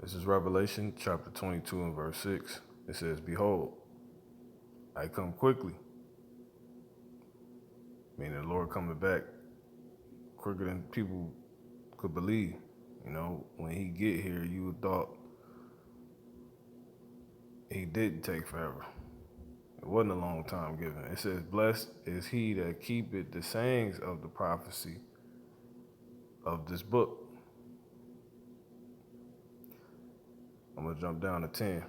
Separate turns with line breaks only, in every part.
This is Revelation chapter 22 and verse 6. It says, "Behold, I come quickly," meaning the Lord coming back quicker than people could believe. When he get here, you would thought he didn't take forever. It wasn't a long time given. It says, "Blessed is he that keepeth the sayings of the prophecy of this book." I'm going to jump down to 10.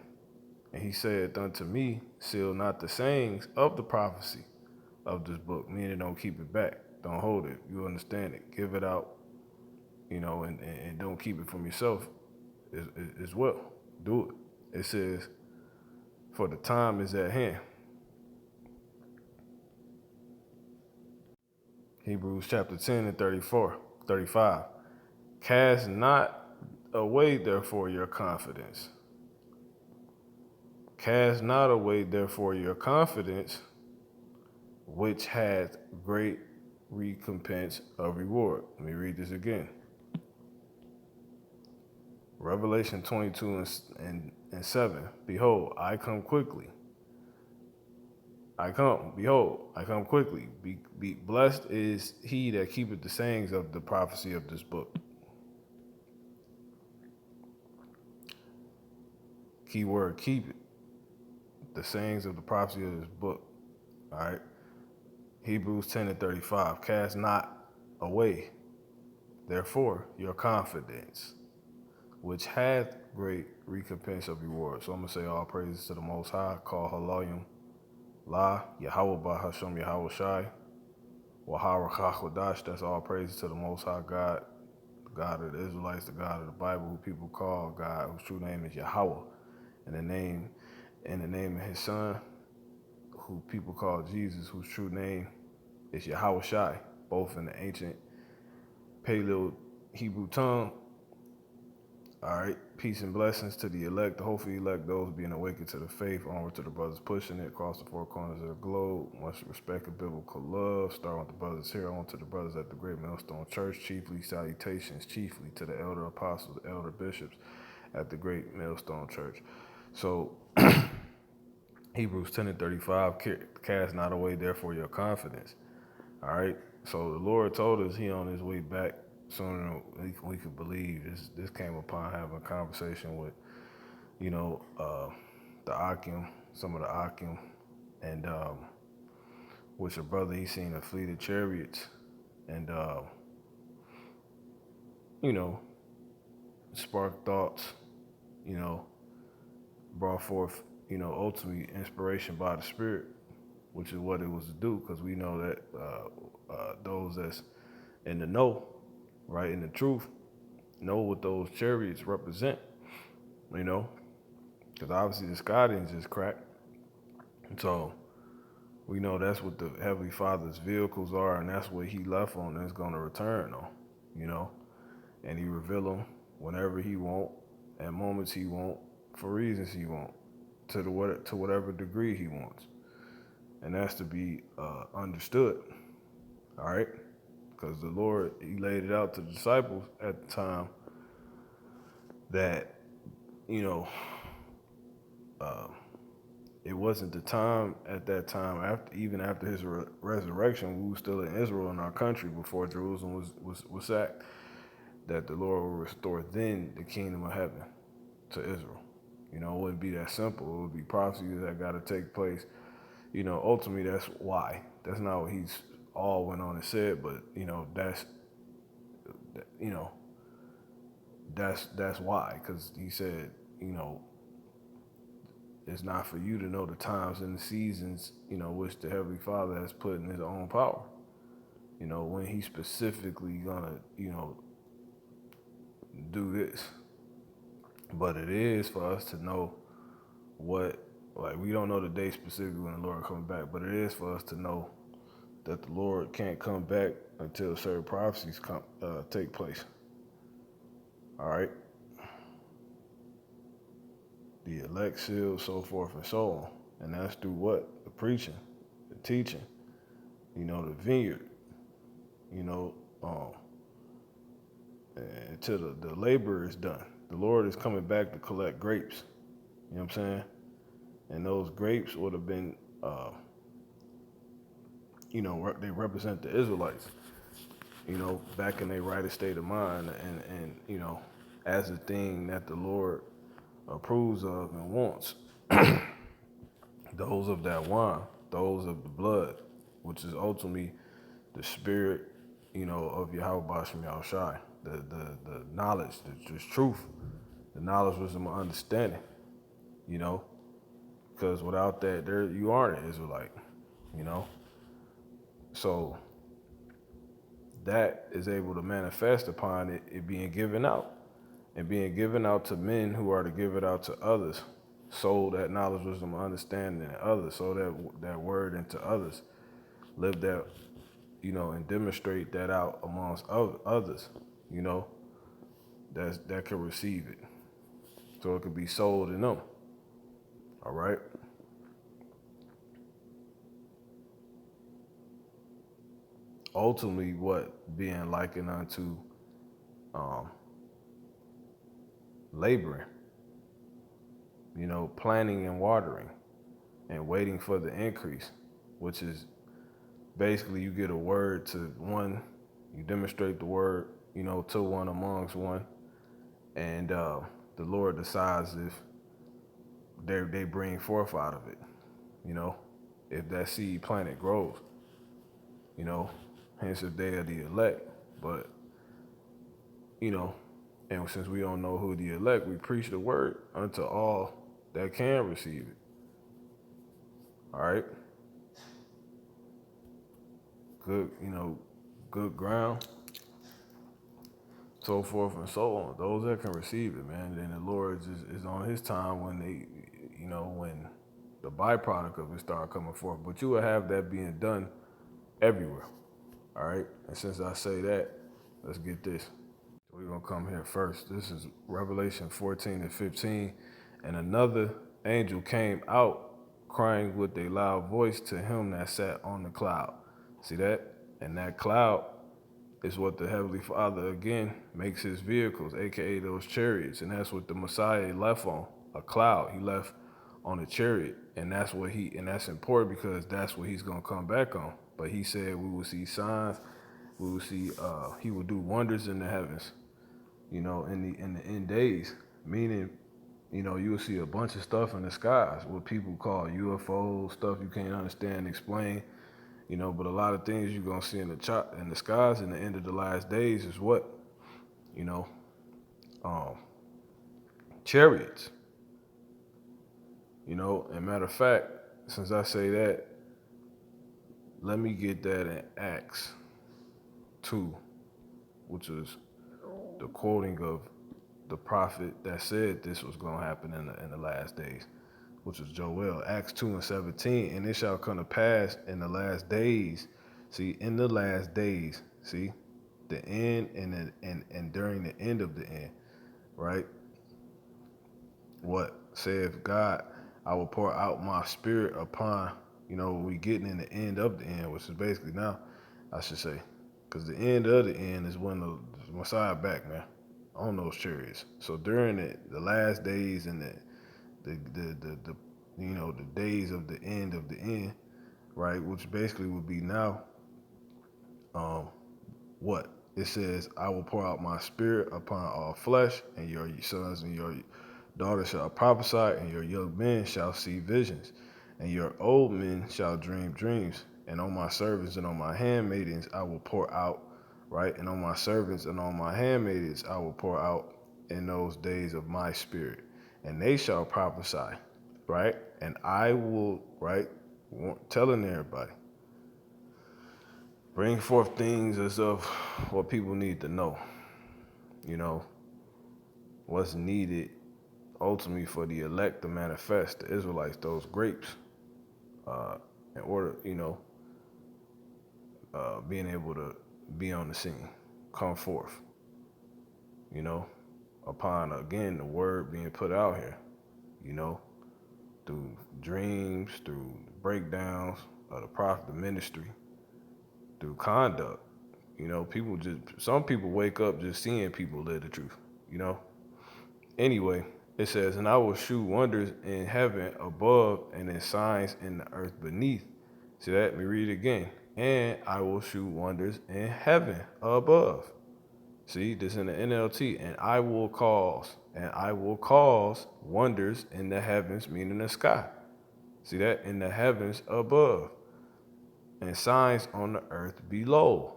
"And he said unto me, seal not the sayings of the prophecy of this book," meaning don't keep it back. Don't hold it. You understand it. Give it out, and don't keep it from yourself as well. Do it. It says, "For the time is at hand." Hebrews chapter 10 and 35. "Cast not away therefore your confidence. Cast not away therefore your confidence, which hath great recompense of reward." Let me read this again. Revelation 22 and 7. "Behold, I come quickly. Behold, I come quickly. Be blessed is he that keepeth the sayings of the prophecy of this book." Keyword, keep it. The sayings of the prophecy of this book. All right. Hebrews 10 and 35. "Cast not away, therefore, your confidence, which hath great recompense of reward." So I'm going to say all praises to the Most High. Call Halayim La, Yahawah Bahasham Yahawah Shai, Wahara Chakwadash. That's all praises to the Most High God, the God of the Israelites, the God of the Bible, who people call God, whose true name is Yahawah, and the name of his son, who people call Jesus, whose true name is Yahawah Shai, both in the ancient Paleo Hebrew tongue. All right, peace and blessings to the elect, the hopefully elect, those being awakened to the faith, onward to the brothers pushing it across the four corners of the globe. Much respect and biblical love. Starting with the brothers here, on to the brothers at the Great Millstone Church. Chiefly salutations, chiefly to the elder apostles, elder bishops at the Great Millstone Church. So, Hebrews 10 and 35, "Cast not away therefore your confidence." All right, so the Lord told us he on his way back sooner than we could believe. This came upon having a conversation with, the Akim, some of the Akim, and with your brother, he seen a fleet of chariots, and sparked thoughts, brought forth, ultimately inspiration by the Spirit, which is what it was to do, because we know that those that's in the know, right, in the truth, know what those chariots represent, because obviously the sky didn't just crack. So we know that's what the Heavenly Father's vehicles are, and that's what he left on and is going to return on, and he reveal them whenever he want, at moments he want, for reasons he want, to whatever degree he wants. And that's to be understood, all right? Because the Lord, he laid it out to the disciples at the time that, it wasn't the time at that time, even after his resurrection, we were still in Israel in our country before Jerusalem was sacked, that the Lord will restore then the kingdom of heaven to Israel. It wouldn't be that simple. It would be prophecies that got to take place. Ultimately, that's why. That's not what he's all went on and said, but that's why, because he said, it's not for you to know the times and the seasons, which the Heavenly Father has put in his own power. When he's specifically gonna, do this. But it is for us to know we don't know the day specifically when the Lord comes back, but it is for us to know that the Lord can't come back until certain prophecies take place. All right? The elect sealed, so forth and so on. And that's through what? The preaching, the teaching, the vineyard, until the labor is done. the Lord is coming back to collect grapes. You know what I'm saying? And those grapes would have been, they represent the Israelites, back in their right state of mind, and as a thing that the Lord approves of and wants. Those of that wine, those of the blood, which is ultimately the spirit, of Yahawah Shem Yahushai, the knowledge, the truth, the knowledge, wisdom, and understanding, because without that, you aren't an Israelite, you know. So that is able to manifest upon it being given out, and being given out to men who are to give it out to others. Sow that knowledge, wisdom, understanding in others. Sow that word into others. Live that, and demonstrate that out amongst others, that can receive it. So it could be sold in them. All right. Ultimately, what being likened unto laboring, planting and watering and waiting for the increase, which is basically you get a word to one, you demonstrate the word, to one amongst one, and the Lord decides if they bring forth out of it, if that seed planted grows, hence if they are the elect. But, and since we don't know who the elect, we preach the word unto all that can receive it. All right. Good, good ground, so forth and so on. Those that can receive it, man. Then the Lord is on his time when when the byproduct of it start coming forth. But you will have that being done everywhere. All right. And since I say that, let's get this. We're going to come here first. This is Revelation 14 and 15. And another angel came out crying with a loud voice to him that sat on the cloud. See that? And that cloud is what the Heavenly Father, again, makes his vehicles, aka those chariots. And that's what the Messiah left on, a cloud. He left on a chariot. And that's important because that's what he's going to come back on. But he said we will see signs, we will see, he will do wonders in the heavens, in the end days. Meaning, you will see a bunch of stuff in the skies, what people call UFOs, stuff you can't understand, explain, but a lot of things you're going to see in the skies in the end of the last days is what? Chariots. And matter of fact, since I say that, let me get that in Acts 2, which is the quoting of the prophet that said this was going to happen in the last days, which was Joel, Acts 2 and 17. And it shall come to pass in the last days. See, in the last days, see, the end and during the end of the end, right? What saith God? I will pour out my spirit upon, we getting in the end of the end, which is basically now, I should say. Because the end of the end is when the Messiah back, man, on those chariots. So during the last days and the days of the end, right, which basically would be now, what? It says, I will pour out my spirit upon all flesh, and your sons and your daughters shall prophesy, and your young men shall see visions, and your old men shall dream dreams. And on my servants and on my handmaidens I will pour out, right? And on my servants and on my handmaidens I will pour out in those days of my spirit, and they shall prophesy, right? And I will, right, telling everybody, bring forth things as of what people need to know, what's needed ultimately for the elect to manifest, the Israelites, those grapes, in order, being able to be on the scene, come forth, upon, again, the word being put out here, through dreams, through breakdowns of the prophet, the ministry, through conduct. Some people wake up just seeing people live the truth, Anyway, it says, and I will shew wonders in heaven above and in signs in the earth beneath. See that? Let me read it again. And I will shew wonders in heaven above. See, this in the NLT. And I will cause wonders in the heavens, meaning the sky. See that? In the heavens above. And signs on the earth below.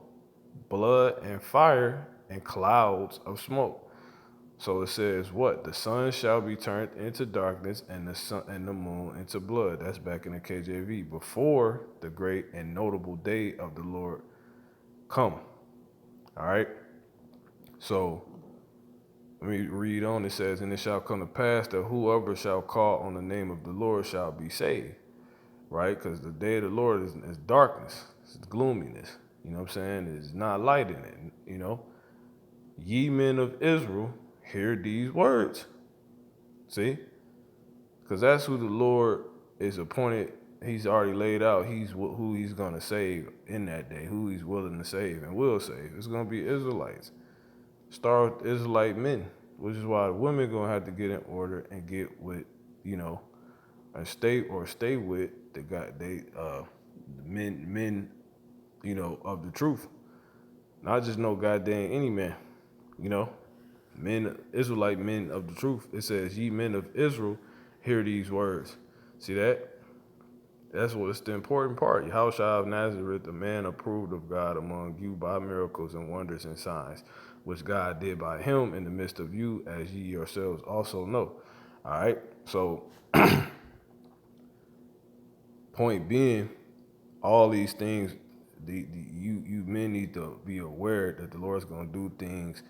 Blood and fire and clouds of smoke. So it says what? The sun shall be turned into darkness and the sun and the moon into blood. That's back in the KJV. Before the great and notable day of the Lord come. All right. So let me read on. It says, and it shall come to pass that whoever shall call on the name of the Lord shall be saved. Right? Because the day of the Lord is darkness. It's gloominess. You know what I'm saying? There's not light in it. You know, ye men of Israel, hear these words. See? Because that's who the Lord is appointed. He's already laid out. He's who he's going to save in that day, who he's willing to save and will save. It's going to be Israelites. Start with Israelite men, which is why the women going to have to get in order and get with, you know, and stay with the men, you know, of the truth. Not just no goddamn any man, you know. Men, Israelite men of the truth. It says, ye men of Israel, hear these words. See that? That's what it's the important part. Yahawah of Nazareth, a man approved of God among you by miracles and wonders and signs, which God did by him in the midst of you, as ye yourselves also know. All right. So, point being, all these things, you men need to be aware that the Lord's going to do things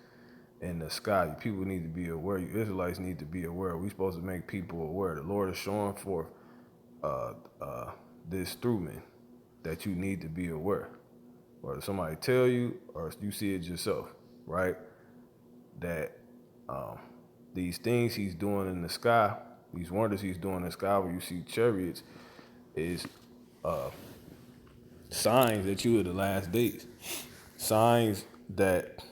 in the sky. People need to be aware. You Israelites need to be aware. We're supposed to make people aware. The Lord is showing forth this through me, that you need to be aware. Whether somebody tell you or you see it yourself, right? That these things he's doing in the sky, these wonders he's doing in the sky where you see chariots, is signs that you are the last days. Signs that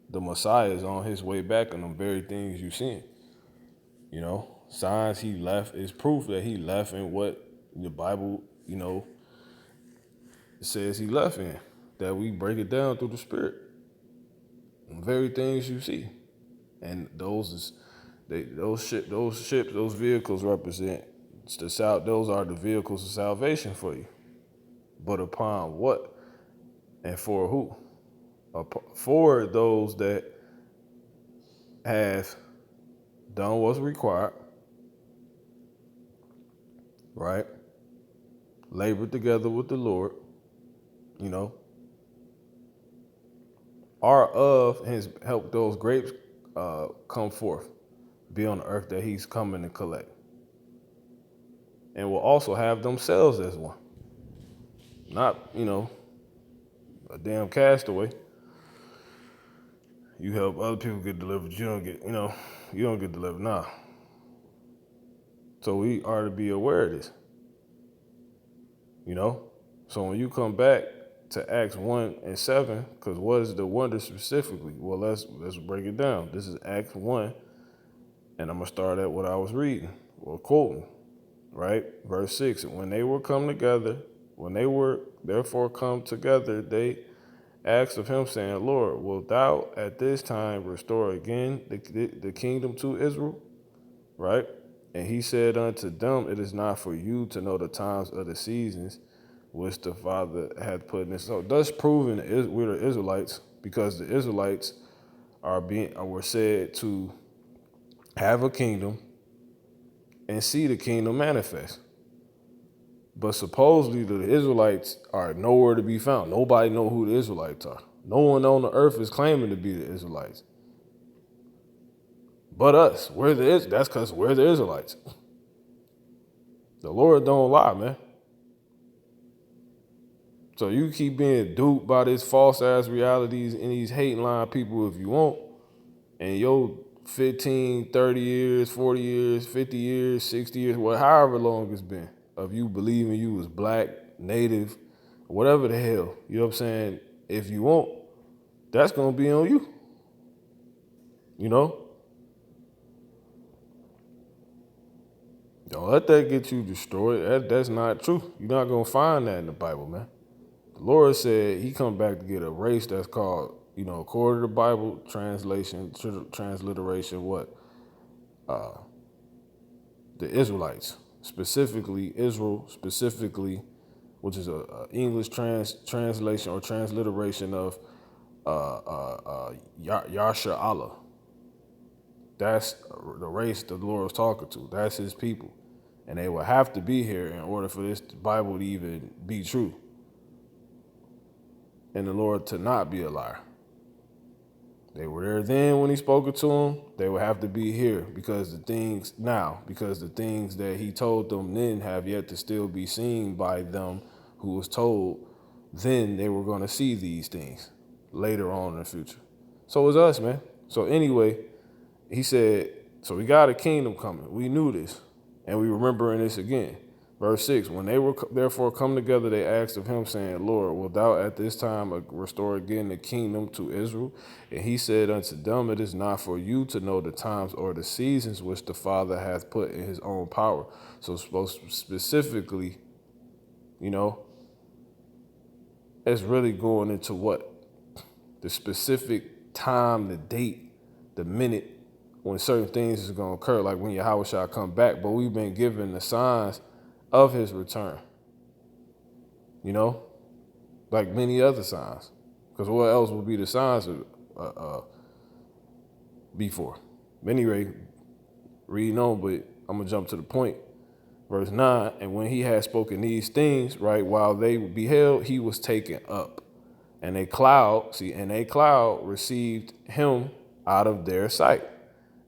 the Messiah is on his way back, and them very things you seeing. You know, signs he left is proof that he left in what the Bible, you know, says he left in. That we break it down through the Spirit. The very things you see, and those ships, those vehicles represent the south. Those are the vehicles of salvation for you. But upon what and for who? For those that have done what's required, right? Labored together with the Lord, you know, are of his help those grapes come forth, be on the earth that he's coming to collect. And will also have themselves as one. Not, you know, a damn castaway. You help other people get delivered, you don't get delivered. Nah. So we are to be aware of this. You know? So when you come back to Acts 1 and 7, because what is the wonder specifically? Well, let's break it down. This is Acts 1, and I'm going to start at what I was reading, or quoting, right? Verse 6, when they were therefore come together, they asked of him, saying, Lord, wilt thou at this time restore again the kingdom to Israel? Right? And he said unto them, it is not for you to know the times of the seasons which the Father hath put in this. So thus proving we're the Israelites, because the Israelites were said to have a kingdom and see the kingdom manifest. But supposedly the Israelites are nowhere to be found. Nobody know who the Israelites are. No one on the earth is claiming to be the Israelites. But us, that's because we're the Israelites. The Lord don't lie, man. So you keep being duped by these false ass realities and these hating line people if you want. And your 15, 30 years, 40 years, 50 years, 60 years, however long it's been, of you believing you was black, native, whatever the hell, you know what I'm saying? If you want, that's going to be on you. You know? Don't let that get you destroyed. That's not true. You're not gonna find that in the Bible, man. The Lord said he come back to get a race that's called, according to the Bible, transliteration, what? The Israelites, specifically Israel, which is a English translation or transliteration of Yasha Allah. That's the race the Lord was talking to. That's his people. And they will have to be here in order for this Bible to even be true. And the Lord to not be a liar. They were there then when he spoke it to them. They would have to be here because the things that he told them then have yet to still be seen by them who was told then they were going to see these things later on in the future. So it's us, man. So anyway, he said, so we got a kingdom coming. We knew this. And we remembering this again. Verse 6, when they were therefore come together, they asked of him, saying, Lord, wilt thou at this time restore again the kingdom to Israel? And he said unto them, it is not for you to know the times or the seasons which the Father hath put in his own power. So specifically, it's really going into what? The specific time, the date, the minute when certain things is going to occur, like when Yahawah shall come back. But we've been given the signs of his return, like many other signs. Because what else would be the signs before? Anyway, reading on, but I'm going to jump to the point. Verse 9, and when he had spoken these things, right, while they beheld, he was taken up. And a cloud received him out of their sight.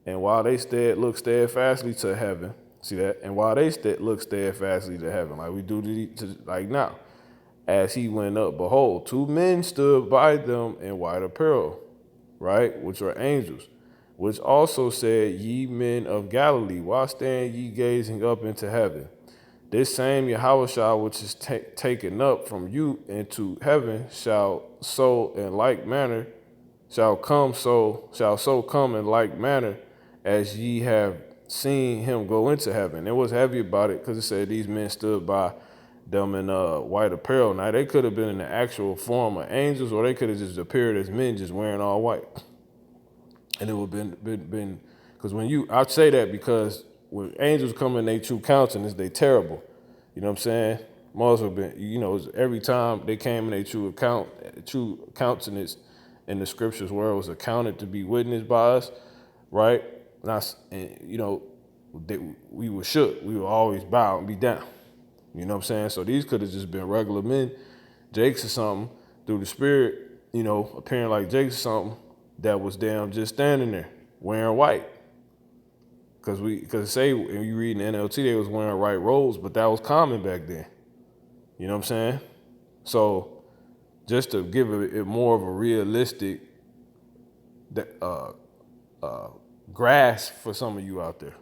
And while they looked steadfastly to heaven, see that? And while they looked steadfastly to heaven, like we do like now, as he went up, behold, two men stood by them in white apparel, right? Which are angels, which also said, ye men of Galilee, why stand ye gazing up into heaven? This same Yahawah which is taken up from you into heaven shall so come in like manner as ye have seen him go into heaven. It was heavy about it because it said these men stood by them in white apparel. Now they could have been in the actual form of angels, or they could have just appeared as men just wearing all white. And it would have been because I say that because when angels come in their true countenance, they terrible. You know what I'm saying? Must have been, every time they came in their true countenance in the scriptures where it was accounted to be witnessed by us, right? We were shook. We would always bow and be down. You know what I'm saying? So these could have just been regular men, Jakes or something, through the spirit, appearing like Jakes or something that was just standing there wearing white. Because say when you read in the NLT, they was wearing white robes, but that was common back then. You know what I'm saying? So just to give it more of a realistic grasp for some of you out there,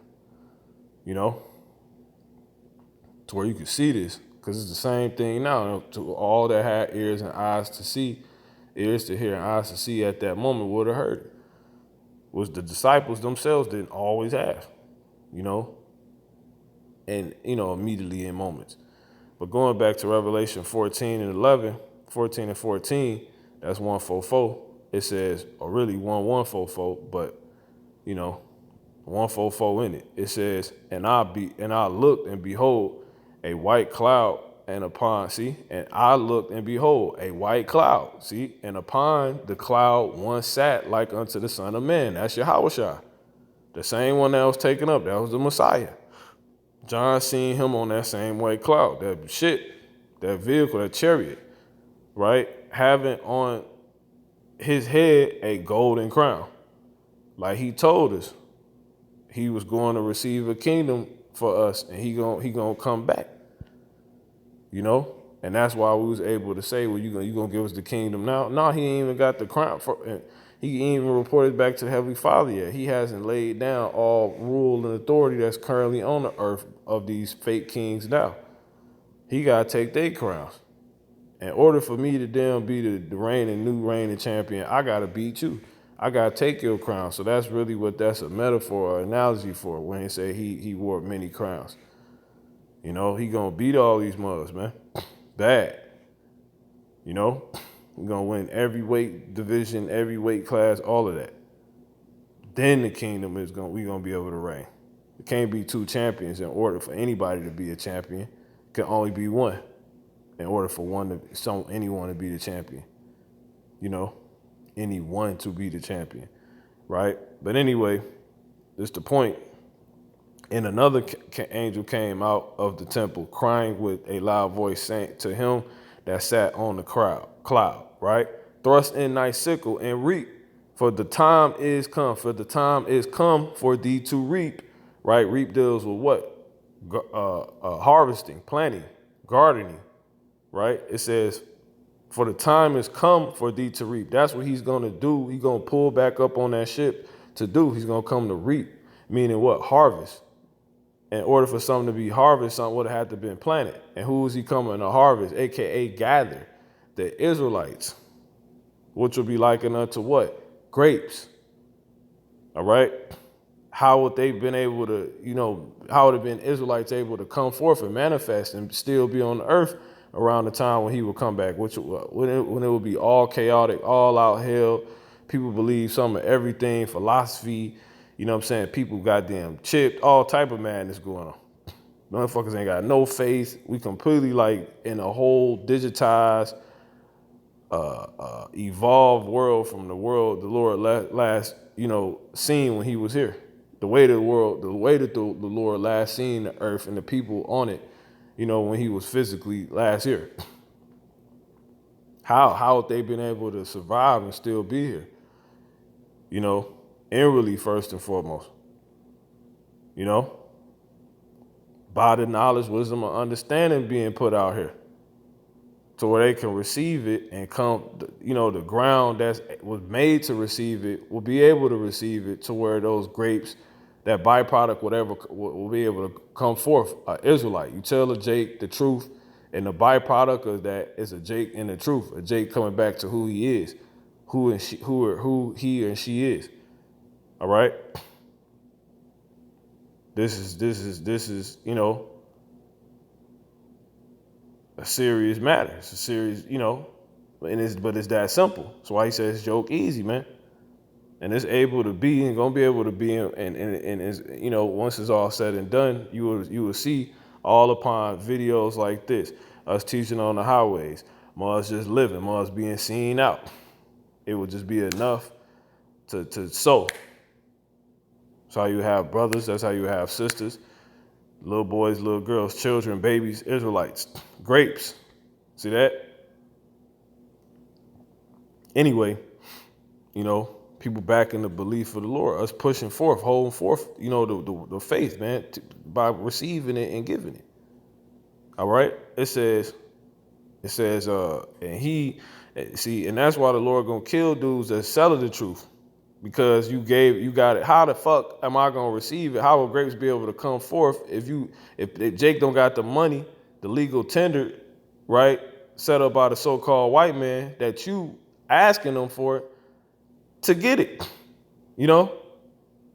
to where you can see this, because it's the same thing now. To all that had ears and eyes to see, ears to hear and eyes to see at that moment would have heard it. Was the disciples themselves didn't always have, and immediately in moments. But going back to Revelation 14 and 11, 14 and 14, that's 144. It says, or really 1144, but 144 in it. It says, and I looked and behold a white cloud, and I looked and behold a white cloud, and upon the cloud one sat like unto the Son of Man. That's Yahawah, the same one that was taken up. That was the Messiah. John seen him on that same white cloud, that vehicle, that chariot, right? Having on his head a golden crown. Like he told us, he was going to receive a kingdom for us, and he gonna come back. And that's why we was able to say, well, you gonna give us the kingdom now? No, he ain't even got the crown he ain't even reported back to the Heavenly Father yet. He hasn't laid down all rule and authority that's currently on the earth of these fake kings now. He gotta take their crowns. In order for me to be the new reigning champion, I gotta beat you. I gotta take your crown. So that's really what that's a metaphor or analogy for when he say he wore many crowns. You know, he gonna beat all these mugs, man. Bad. You know, we're gonna win every weight division, every weight class, all of that. Then the kingdom we gonna be able to reign. It can't be two champions in order for anybody to be a champion. It can only be one in order for anyone to be the champion. You know, anyone to be the champion, right? But anyway, that's the point. And another angel came out of the temple, crying with a loud voice, saying to him that sat on the cloud, right? Thrust in thy sickle and reap, for the time is come. For the time is come for thee to reap, right? Reap deals with what? Harvesting, planting, gardening, right? It says, for the time is come for thee to reap. That's what he's going to do. He's going to pull back up on that ship to do. He's going to come to reap, meaning what? Harvest. In order for something to be harvested, something would have had to been planted. And who is he coming to harvest? AKA gather the Israelites, which will be likened unto what? Grapes. All right. How would they been able to, how would have been Israelites able to come forth and manifest and still be on the earth around the time when he would come back, when it would be all chaotic, all out hell. People believe some of everything, philosophy. You know what I'm saying? People goddamn chipped, all type of madness going on. Motherfuckers ain't got no faith. We completely like in a whole digitized, evolved world from the world the Lord last, seen when he was here. The way that the Lord last seen the earth and the people on it, when he was physically last here. How have they been able to survive and still be here? Inwardly first and foremost. By the knowledge, wisdom, and understanding being put out here, to where they can receive it and come, the ground that was made to receive it will be able to receive it, to where those grapes, that byproduct, whatever, will be able to come forth. Israelite, you tell a Jake the truth, and the byproduct of that is a Jake and the truth, a Jake coming back to who he is, who he and she is. All right. This is a serious matter. It's a serious, but it's that simple. That's why he says joke easy, man. And it's able to be and gonna be able to be, and is, once it's all said and done, you will see all upon videos like this, us teaching on the highways, us just living, us being seen out. It would just be enough to sow. That's how you have brothers. That's how you have sisters, little boys, little girls, children, babies, Israelites, grapes. See that? Anyway, people back in the belief of the Lord, us pushing forth, holding forth, the faith, man, by receiving it and giving it. All right. It says, and that's why the Lord gonna kill dudes that sell the truth. Because you got it. How the fuck am I gonna receive it? How will grapes be able to come forth if Jake don't got the money, the legal tender, right, set up by the so-called white man that you asking them for it to get it?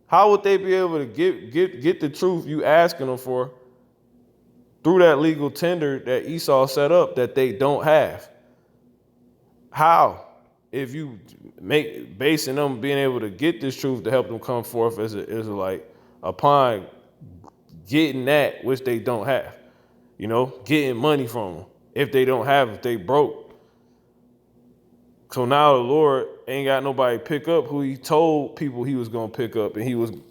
How would they be able to get the truth you asking them for through that legal tender that Esau set up that they don't have? How? If you basing them being able to get this truth to help them come forth as an Israelite upon getting that which they don't have, getting money from them if they don't have, if they broke. So now the Lord ain't got nobody pick up who he told people he was gonna pick up, and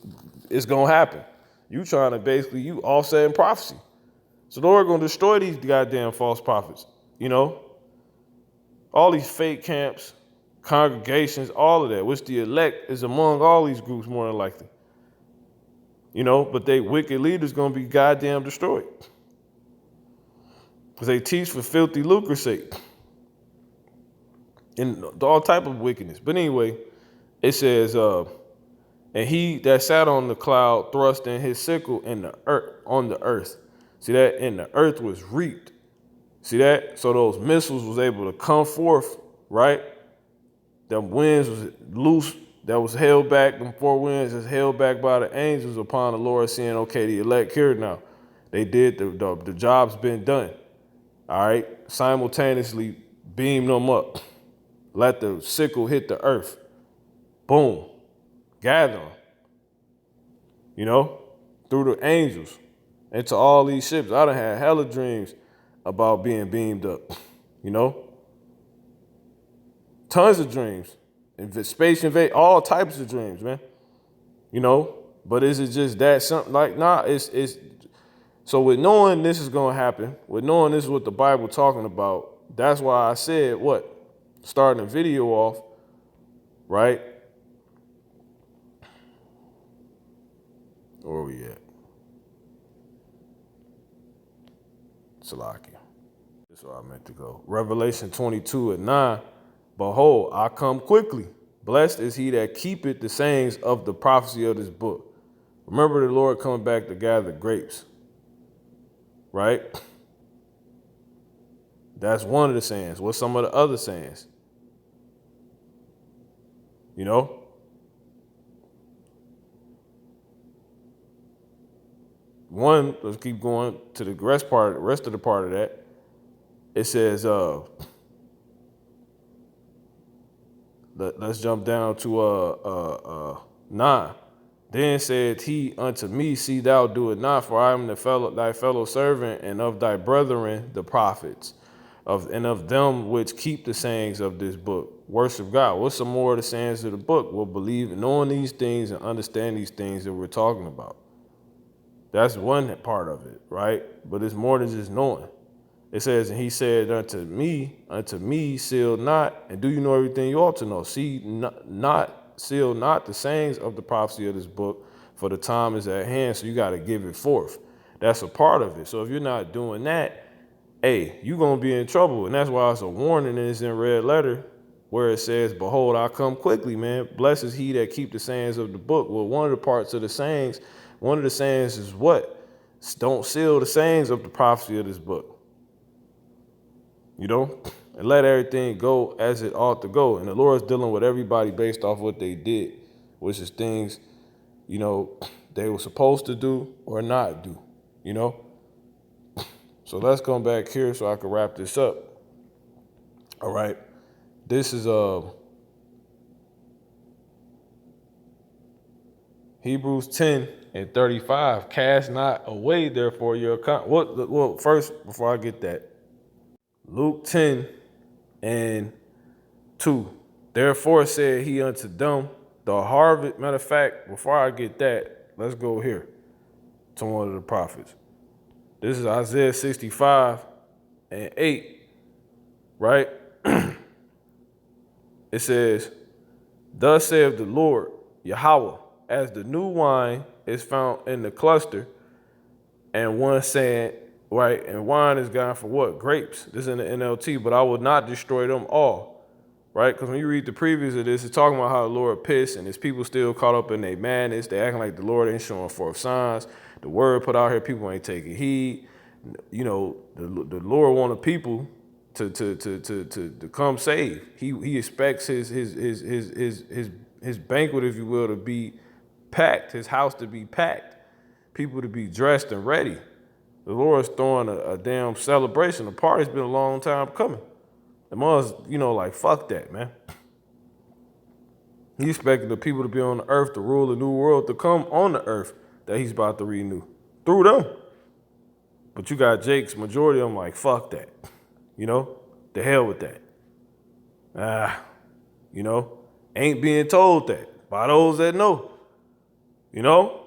it's gonna happen. You trying to basically, you offsetting prophecy. So the Lord gonna destroy these goddamn false prophets, all these fake camps, congregations, all of that, which the elect is among all these groups more than likely. But they wicked leaders gonna be goddamn destroyed. Because they teach for filthy lucre's sake. And all type of wickedness. But anyway, it says, and he that sat on the cloud thrust in his sickle in the earth, on the earth. See that? And the earth was reaped. See that? So those missiles was able to come forth, right? Them winds was loose, that was held back. Them four winds is held back by the angels upon the Lord, saying, okay, the elect here now. They did the job's been done. All right. Simultaneously beam them up. Let the sickle hit the earth. Boom. Gather them. You know, through the angels into all these ships. I done had hella dreams about being beamed up. You know, tons of dreams. Space invade, all types of dreams, man. You know, but is it just that something like, nah, it's so with knowing this is gonna happen, with knowing this is what the Bible talking about, that's why I said what? Starting the video off, right? Where are we at? Salakia. That's where I meant to go. Revelation 22:9. Behold, I come quickly. Blessed is he that keepeth the sayings of the prophecy of this book. Remember the Lord coming back to gather grapes. Right? That's one of the sayings. What's some of the other sayings? You know? One, let's keep going to the rest of the part of that. It says, let's jump down to 9. Then said he unto me, see thou do it not, for I am thy fellow servant, and of thy brethren the prophets, and of them which keep the sayings of this book. Worship God. What's some more of the sayings of the book? We'll believe in knowing these things and understand these things that we're talking about. That's one part of it, right? But it's more than just knowing. It says, and he said unto me, seal not, and do you know everything you ought to know? See, seal not the sayings of the prophecy of this book, for the time is at hand, so you got to give it forth. That's a part of it. So if you're not doing that, hey, you're going to be in trouble. And that's why it's a warning, and it's in red letter, where it says, behold, I come quickly, man. Blessed is he that keep the sayings of the book. Well, one of the parts of the sayings, one of the sayings is what? Don't seal the sayings of the prophecy of this book. You know, and let everything go as it ought to go. And the Lord's dealing with everybody based off what they did, which is things, you know, they were supposed to do or not do, you know. So let's come back here so I can wrap this up. All right. This is Hebrews 10:35. Cast not away, therefore, your account. Well, first, before I get that, Luke 10:2. Therefore said he unto them, the harvest. Matter of fact, before I get that, let's go here to one of the prophets. This is Isaiah 65:8, right? It says, thus saith the Lord, Yahawah, as the new wine is found in the cluster, and one saying, right, and wine is gone for what? Grapes. This is in the NLT, but I will not destroy them all, right? Because when you read the previews of this, it's talking about how the Lord pissed, and his people still caught up in their madness. They acting like the Lord ain't showing forth signs. The word put out here, people ain't taking heed. You know, the Lord wanted people to come save. He expects his banquet, if you will, to be packed, his house to be packed, people to be dressed and ready. The Lord's throwing a damn celebration. The party's been a long time coming. The mother's, you know, like, fuck that, man. He expected the people to be on the earth to rule the new world, to come on the earth that he's about to renew through them. But you got Jake's majority of them like, fuck that. You know, the hell with that. You know, ain't being told that by those that know. You know,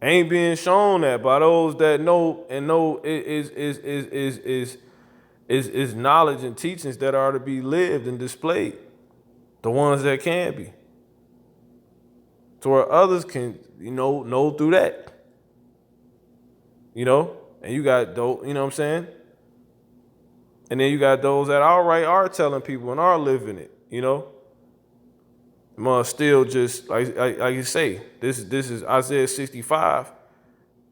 ain't being shown that by those that know, and know is knowledge and teachings that are to be lived and displayed. The ones that can be. To where others can, you know through that. You know, and you got those, you know what I'm saying? And then you got those that are telling people and are living it, you know? Must still just, like you say, this is Isaiah 65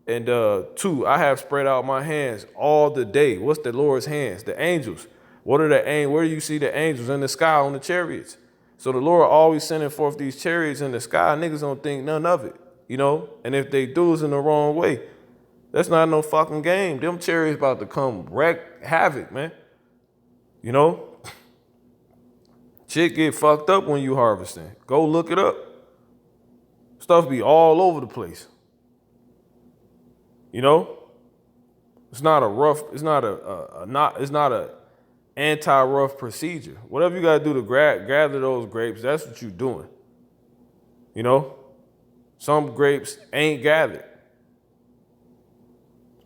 and 2. I have spread out my hands all the day. What's the Lord's hands? The angels. Where do you see the angels? In the sky on the chariots. So the Lord always sending forth these chariots in the sky. Niggas don't think none of it, you know? And if they do, it's in the wrong way. That's not no fucking game. Them chariots about to come wreak havoc, man. You know? Shit get fucked up when you harvesting. Go look it up. Stuff be all over the place. You know? It's not a anti-rough procedure. Whatever you gotta do to gather those grapes, that's what you're doing. You know? Some grapes ain't gathered.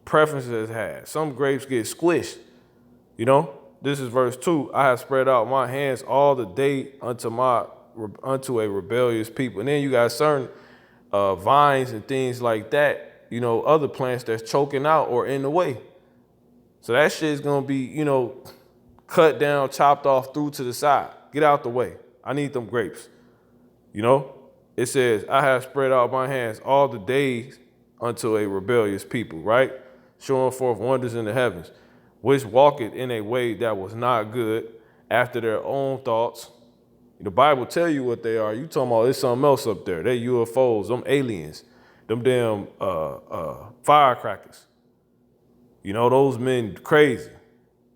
Preferences had. Some grapes get squished. You know? This is verse 2. I have spread out my hands all the day unto a rebellious people. And then you got certain vines and things like that, you know, other plants that's choking out or in the way. So that shit's gonna be, you know, cut down, chopped off through to the side. Get out the way. I need them grapes. You know? It says, I have spread out my hands all the days unto a rebellious people, right? Showing forth wonders in the heavens, which walketh in a way that was not good after their own thoughts. The Bible tell you what they are. You talking about there's something else up there. They UFOs, them aliens, them damn firecrackers. You know, those men crazy.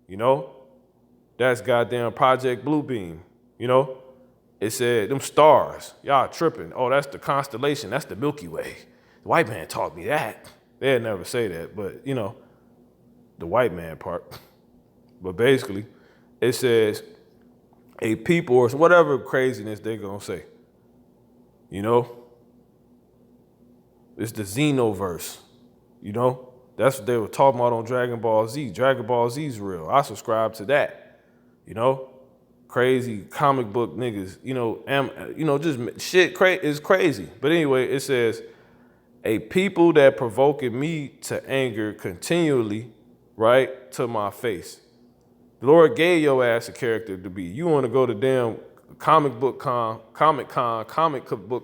You know? That's goddamn Project Bluebeam. You know? It said, them stars, y'all tripping. Oh, that's the constellation. That's the Milky Way. The white man taught me that. They'd never say that, but, you know, the white man part. But basically, it says a people or whatever craziness they're going to say. You know? It's the Xenoverse. You know? That's what they were talking about on Dragon Ball Z. Dragon Ball Z's real. I subscribe to that. You know? Crazy comic book niggas. You know, just shit is crazy. But anyway, it says, a people that provoked me to anger continually, right, to my face. The Lord gave your ass a character to be. You want to go to damn comic book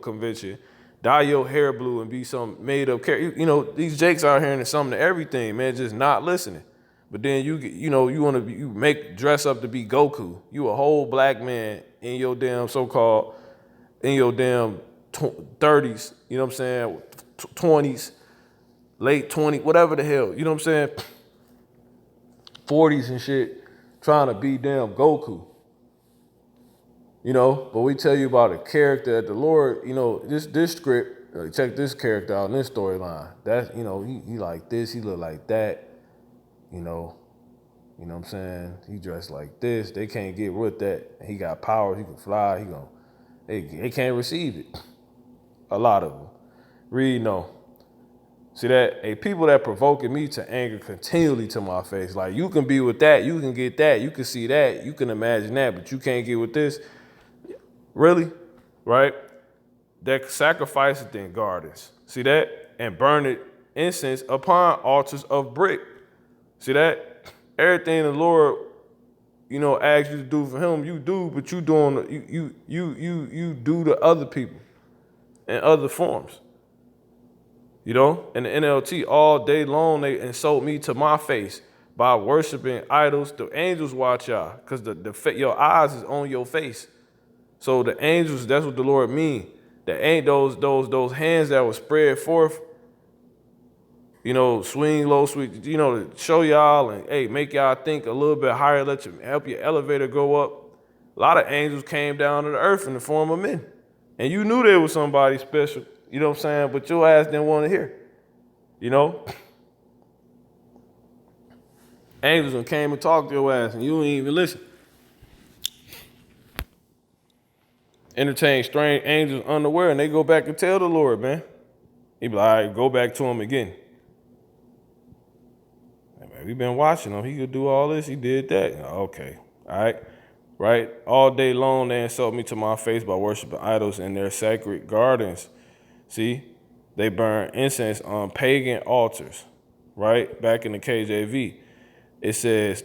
convention, dye your hair blue and be some made up character. You know, these jakes out here and something to everything, man, just not listening. But then you dress up to be Goku. You a whole black man in your damn so-called, in your damn 30s, you know what I'm saying, 20s, late 20s, whatever the hell, you know what I'm saying, 40s and shit, trying to be damn Goku. You know, but we tell you about a character that the Lord, you know, this script, check this character out in this storyline. That's, you know, he like this, he look like that, you know what I'm saying? He dressed like this. They can't get with that. He got power, he can fly, they can't receive it. A lot of them. Read no. See that? A people that provoking me to anger continually to my face. Like, you can be with that, you can get that, you can see that, you can imagine that, but you can't get with this. Really? Right? That sacrificeth in gardens. See that? And burn it incense upon altars of brick. See that? Everything the Lord, you know, asks you to do for him, you do, but you do to other people in other forms. You know, in the NLT, all day long they insult me to my face by worshiping idols. The angels watch y'all, because your eyes is on your face. So the angels, that's what the Lord mean. That ain't those hands that were spread forth, you know, swing low, sweet, you know, to show y'all and, hey, make y'all think a little bit higher, help your elevator go up. A lot of angels came down to the earth in the form of men. And you knew there was somebody special, you know what I'm saying? But your ass didn't want to hear, you know? Angels came and talked to your ass and you didn't even listen. Entertain strange angels unaware and they go back and tell the Lord, man. He be like, all right, go back to him again. We've been watching him. He could do all this. He did that. Okay. All right. Right. All day long, they insult me to my face by worshiping idols in their sacred gardens. See, they burn incense on pagan altars. Right. Back in the KJV, it says,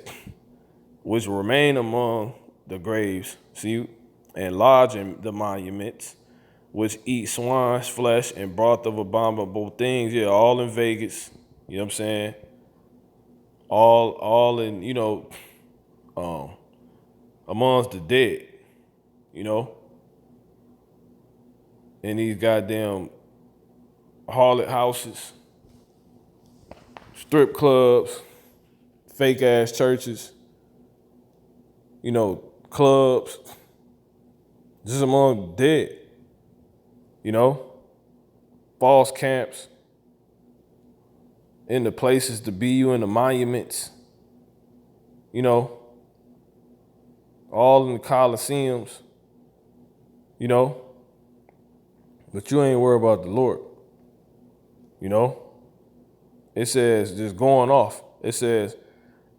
which remain among the graves. See, and lodge in the monuments, which eat swine's flesh and broth of abominable things. Yeah, all in Vegas. You know what I'm saying? All in, you know, amongst the dead, you know, in these goddamn harlot houses. strip clubs, fake ass churches, clubs, just among the dead, you know, false camps, in the places to be you, in the monuments, you know, all in the coliseums, you know, but you ain't worried about the Lord, you know. It says, just going off, it says,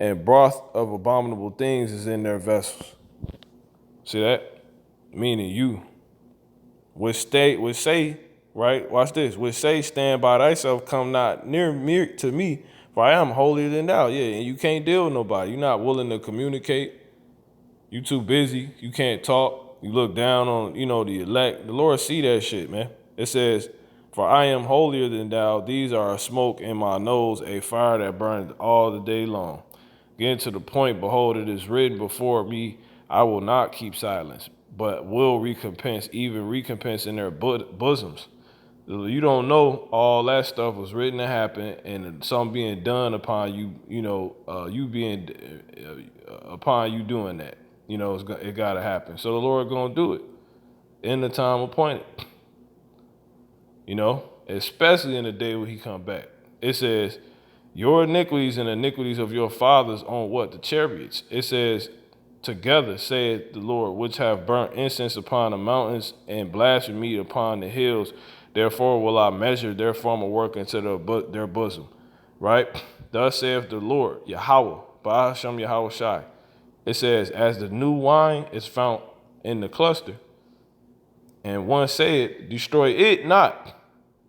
and broth of abominable things is in their vessels. See that? Meaning you. Which say, right? Watch this. Which say, stand by thyself, come not near me to me, for I am holier than thou. Yeah, and you can't deal with nobody. You're not willing to communicate. You too busy. You can't talk. You look down on, the elect. The Lord see that shit, man. It says, for I am holier than thou. These are a smoke in my nose, a fire that burneth all the day long. Getting to the point, behold, it is written before me, I will not keep silence, but will recompense, even recompense in their bosoms. You don't know all that stuff was written to happen, and some being done upon you, you being upon you doing that. It got to happen. So the Lord going to do it in the time appointed, especially in the day when he come back. It says, your iniquities and iniquities of your fathers on what? The chariots. It says, together, saith the Lord, which have burnt incense upon the mountains and blasphemy upon the hills. Therefore will I measure their former work into their bosom. Right? Thus saith the Lord, Yahawah, Ba'ashem Yahawah Shai. It says, as the new wine is found in the cluster, and one said, destroy it not.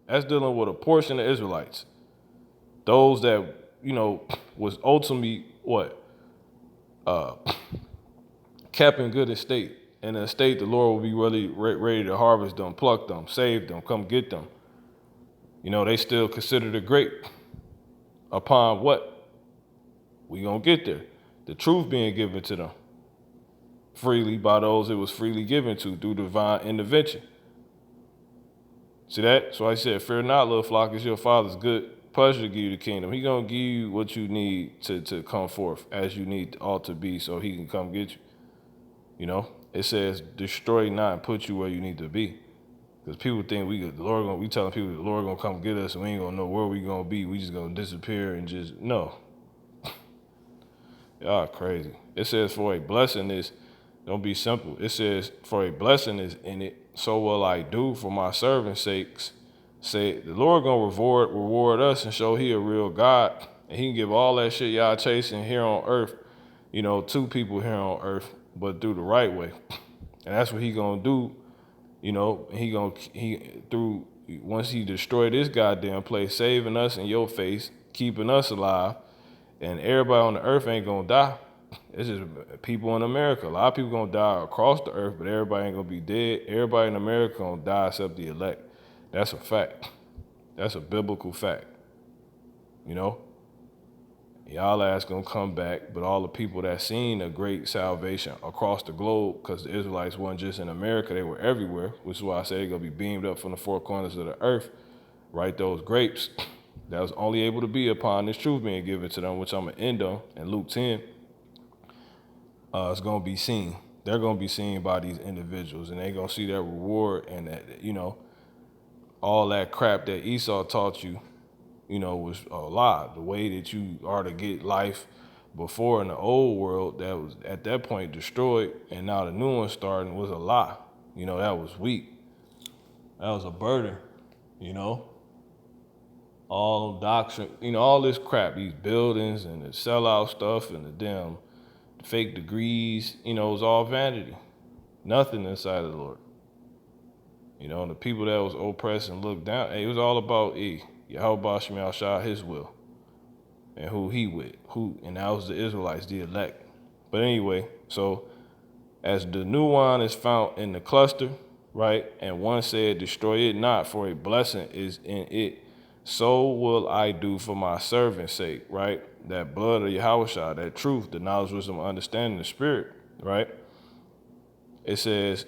That's dealing with a portion of Israelites. Those that, was ultimately what? Kept in good estate. In an estate the Lord will be really ready to harvest them, pluck them, save them, come get them. They still considered it great. Upon what? We gonna get there. The truth being given to them freely by those it was freely given to through divine intervention. See that? So I said, fear not, little flock, it's your Father's good pleasure to give you the kingdom. He gonna give you what you need to come forth as you need ought to be, so he can come get you. It says, destroy not and put you where you need to be. Because people think we telling people the Lord gonna come get us and we ain't gonna know where we gonna be. We just gonna disappear and just, no. Y'all crazy. It says, for a blessing is, don't be simple. It says, for a blessing is in it, so will I do for my servants' sakes. Say, the Lord gonna reward us and show he a real God. And he can give all that shit y'all chasing here on earth, to people here on earth, but through the right way. And that's what he gonna do, once he destroyed this goddamn place, saving us in your face, keeping us alive, and everybody on the earth ain't gonna die. It's just people in America. A lot of people gonna die across the earth, but everybody ain't gonna be dead. Everybody in America gonna die except the elect. That's a fact. That's a biblical fact. Y'all ass gonna come back, but all the people that seen a great salvation across the globe, because the Israelites weren't just in America, they were everywhere, which is why I say they're gonna be beamed up from the four corners of the earth, right? Those grapes that was only able to be upon this truth being given to them, which I'm gonna end on in Luke 10. It's gonna be seen. They're gonna be seen by these individuals, and they're gonna see their reward, and that, all that crap that Esau taught you, was a lie. The way that you are to get life before in the old world that was at that point destroyed, and now the new one starting, was a lie. That was weak. That was a burden, all doctrine, all this crap, these buildings and the sellout stuff and the damn fake degrees, it was all vanity. Nothing inside of the Lord. And the people that was oppressed and looked down, it was all about Yahawah Shemel Shah, his will, and who he with, and that was the Israelites, the elect. But anyway, so as the new wine is found in the cluster, right, and one said, destroy it not, for a blessing is in it, so will I do for my servant's sake, right? That blood of Yahawah Shah, that truth, the knowledge, wisdom, understanding, the spirit, right? It says,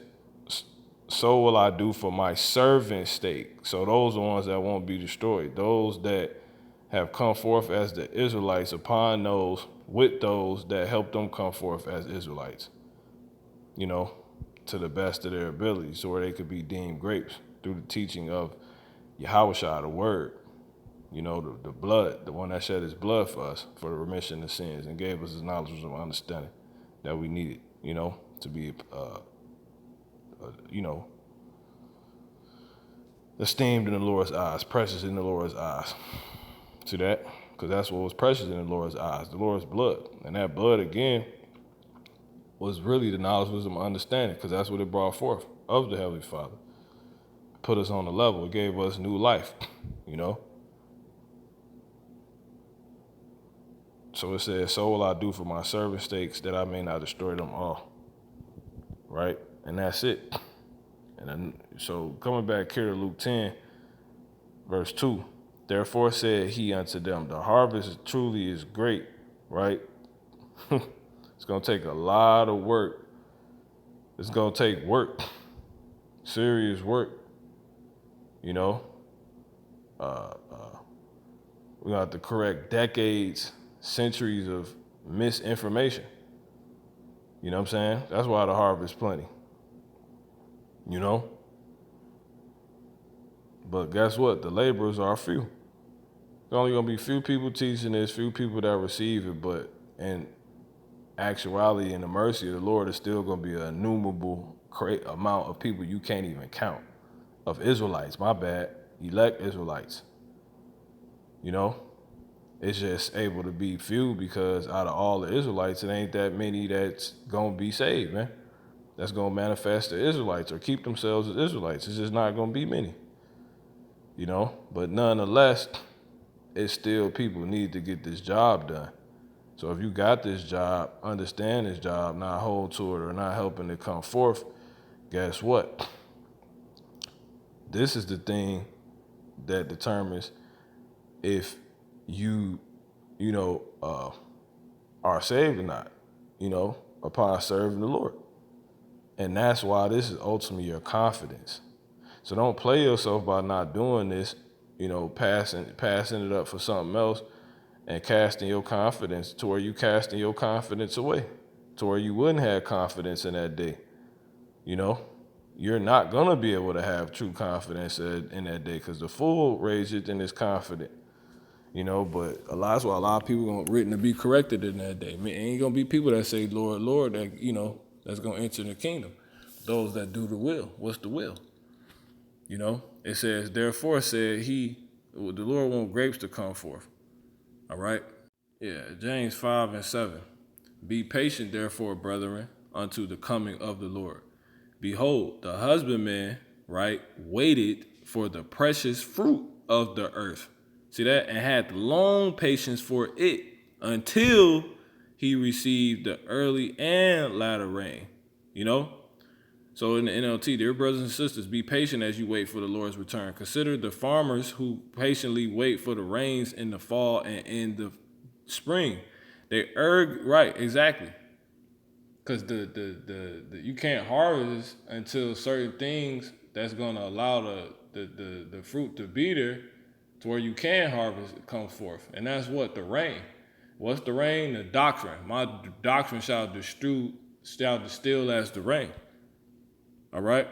so will I do for my servant's sake. So those are the ones that won't be destroyed. Those that have come forth as the Israelites upon those, with those that helped them come forth as Israelites, to the best of their ability, so where they could be deemed grapes through the teaching of Yahawah, the word, the blood, the one that shed his blood for us for the remission of sins and gave us his knowledge and understanding that we needed, to be, esteemed in the Lord's eyes, precious in the Lord's eyes. See that? Because that's what was precious in the Lord's eyes, the Lord's blood. And that blood, again, was really the knowledge, wisdom, and understanding, because that's what it brought forth of the Heavenly Father. Put us on the level. It gave us new life, So it says, so will I do for my servants' sakes, that I may not destroy them all. Right? And that's it. And then, so coming back here to Luke 10, verse 2, therefore said he unto them, the harvest truly is great, right? It's going to take a lot of work. It's going to take work, serious work, We're going to have to correct decades, centuries of misinformation. You know what I'm saying? That's why the harvest plenty. But guess what? The laborers are few. There's only going to be few people teaching this, few people that receive it, but in actuality, in the mercy of the Lord, it's still going to be an innumerable amount of people you can't even count. Of Israelites, my bad, elect Israelites. It's just able to be few because out of all the Israelites, it ain't that many that's going to be saved, man. That's going to manifest the Israelites or keep themselves as Israelites. It's just not going to be many. But nonetheless, it's still people need to get this job done. So if you got this job, understand this job, not hold to it or not helping it come forth, guess what? This is the thing that determines if you, are saved or not, upon serving the Lord. And that's why this is ultimately your confidence. So don't play yourself by not doing this, passing it up for something else and casting your confidence to where you casting your confidence away, to where you wouldn't have confidence in that day. You're not going to be able to have true confidence in that day because the fool rageth and is confident. But that's why a lot of people are written to be corrected in that day. I mean, ain't going to be people that say, Lord, Lord, that, that's going to enter the kingdom. Those that do the will. What's the will? It says, therefore said the Lord want grapes to come forth. All right? Yeah, James 5:7. Be patient, therefore, brethren, unto the coming of the Lord. Behold, the husbandman, right, waited for the precious fruit of the earth. See that? And had long patience for it until he received the early and latter rain. So in the NLT, dear brothers and sisters, be patient as you wait for the Lord's return. Consider the farmers who patiently wait for the rains in the fall and in the spring. They right, exactly. Because the you can't harvest until certain things that's gonna allow the fruit to be there to where you can harvest come forth. And that's what? The rain. What's the rain? The doctrine. My doctrine shall distill as the rain. All right?